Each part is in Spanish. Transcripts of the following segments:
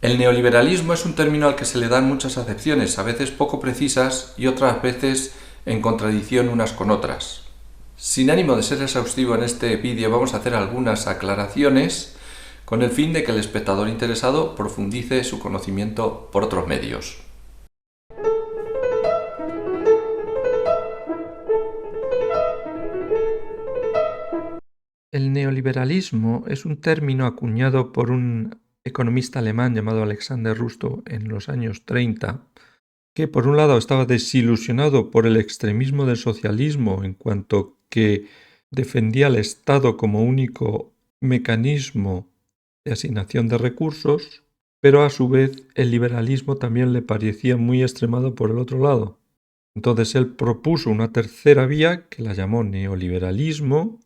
El neoliberalismo es un término al que se le dan muchas acepciones, a veces poco precisas y otras veces en contradicción unas con otras. Sin ánimo de ser exhaustivo en este vídeo, vamos a hacer algunas aclaraciones con el fin de que el espectador interesado profundice su conocimiento por otros medios. El neoliberalismo es un término acuñado por un economista alemán llamado Alexander Rusto en los años 30, que por un lado estaba desilusionado por el extremismo del socialismo en cuanto que defendía al Estado como único mecanismo de asignación de recursos, pero a su vez el liberalismo también le parecía muy extremado por el otro lado. Entonces él propuso una tercera vía que la llamó neoliberalismo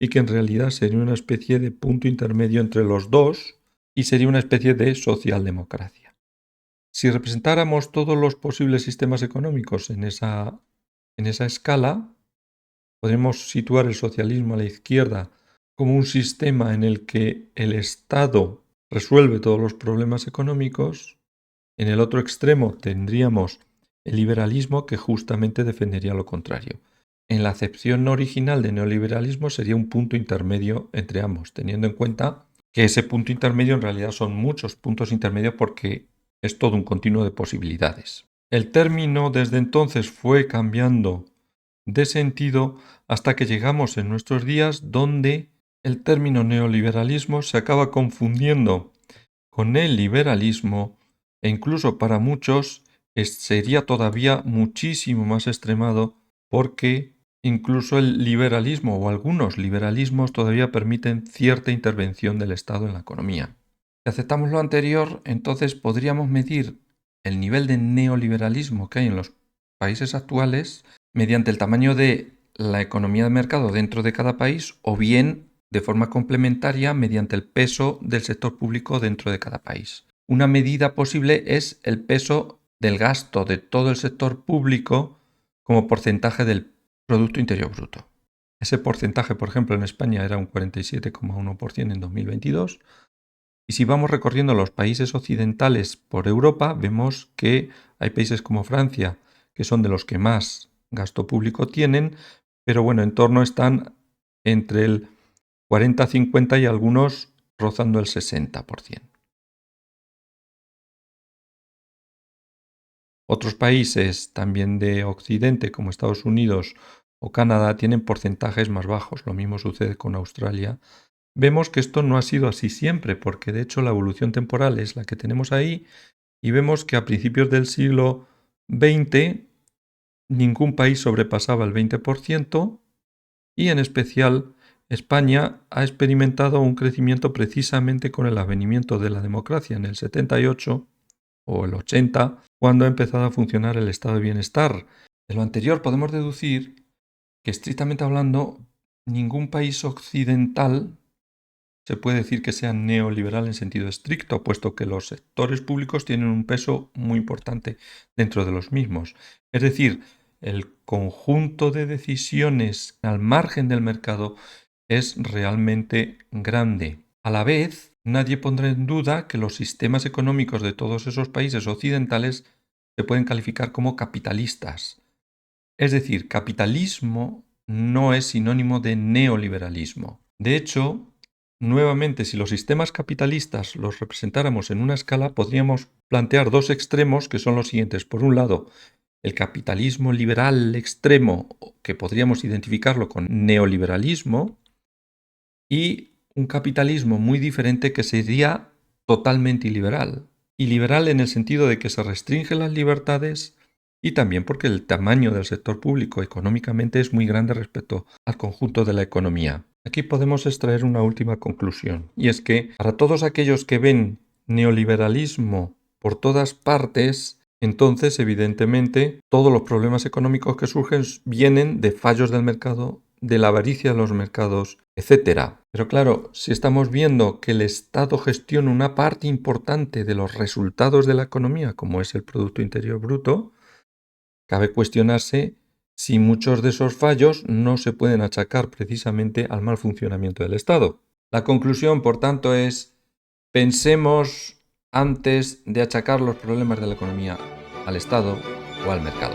y que en realidad sería una especie de punto intermedio entre los dos y sería una especie de socialdemocracia. Si representáramos todos los posibles sistemas económicos en esa escala, podemos situar el socialismo a la izquierda como un sistema en el que el Estado resuelve todos los problemas económicos. En el otro extremo tendríamos el liberalismo, que justamente defendería lo contrario. En la acepción original de neoliberalismo sería un punto intermedio entre ambos, teniendo en cuenta que ese punto intermedio en realidad son muchos puntos intermedios porque es todo un continuo de posibilidades. El término desde entonces fue cambiando de sentido hasta que llegamos en nuestros días donde el término neoliberalismo se acaba confundiendo con el liberalismo e incluso para muchos sería todavía muchísimo más extremado porque incluso el liberalismo o algunos liberalismos todavía permiten cierta intervención del Estado en la economía. Si aceptamos lo anterior, entonces podríamos medir el nivel de neoliberalismo que hay en los países actuales mediante el tamaño de la economía de mercado dentro de cada país o bien de forma complementaria mediante el peso del sector público dentro de cada país. Una medida posible es el peso del gasto de todo el sector público como porcentaje del Producto Interior Bruto. Ese porcentaje, por ejemplo, en España era un 47,1% en 2022. Y si vamos recorriendo los países occidentales por Europa, vemos que hay países como Francia, que son de los que más gasto público tienen, pero bueno, en torno están entre el 40-50 y algunos rozando el 60%. Otros países también de Occidente, como Estados Unidos o Canadá, tienen porcentajes más bajos. Lo mismo sucede con Australia. Vemos que esto no ha sido así siempre, porque de hecho la evolución temporal es la que tenemos ahí y vemos que a principios del siglo XX ningún país sobrepasaba el 20% y en especial España ha experimentado un crecimiento precisamente con el advenimiento de la democracia en el 78 o el 80, cuando ha empezado a funcionar el estado de bienestar. De lo anterior podemos deducir que, estrictamente hablando, ningún país occidental se puede decir que sea neoliberal en sentido estricto, puesto que los sectores públicos tienen un peso muy importante dentro de los mismos. Es decir, el conjunto de decisiones al margen del mercado es realmente grande. A la vez, nadie pondrá en duda que los sistemas económicos de todos esos países occidentales se pueden calificar como capitalistas. Es decir, capitalismo no es sinónimo de neoliberalismo. De hecho, nuevamente, si los sistemas capitalistas los representáramos en una escala, podríamos plantear dos extremos que son los siguientes. Por un lado, el capitalismo liberal extremo, que podríamos identificarlo con neoliberalismo, y un capitalismo muy diferente que sería totalmente iliberal. Iliberal en el sentido de que se restringen las libertades y también porque el tamaño del sector público económicamente es muy grande respecto al conjunto de la economía. Aquí podemos extraer una última conclusión, y es que para todos aquellos que ven neoliberalismo por todas partes, entonces evidentemente todos los problemas económicos que surgen vienen de fallos del mercado, de la avaricia de los mercados, etc. Pero claro, si estamos viendo que el Estado gestiona una parte importante de los resultados de la economía, como es el Producto Interior Bruto, cabe cuestionarse si muchos de esos fallos no se pueden achacar precisamente al mal funcionamiento del Estado. La conclusión, por tanto, es: pensemos antes de achacar los problemas de la economía al Estado o al mercado.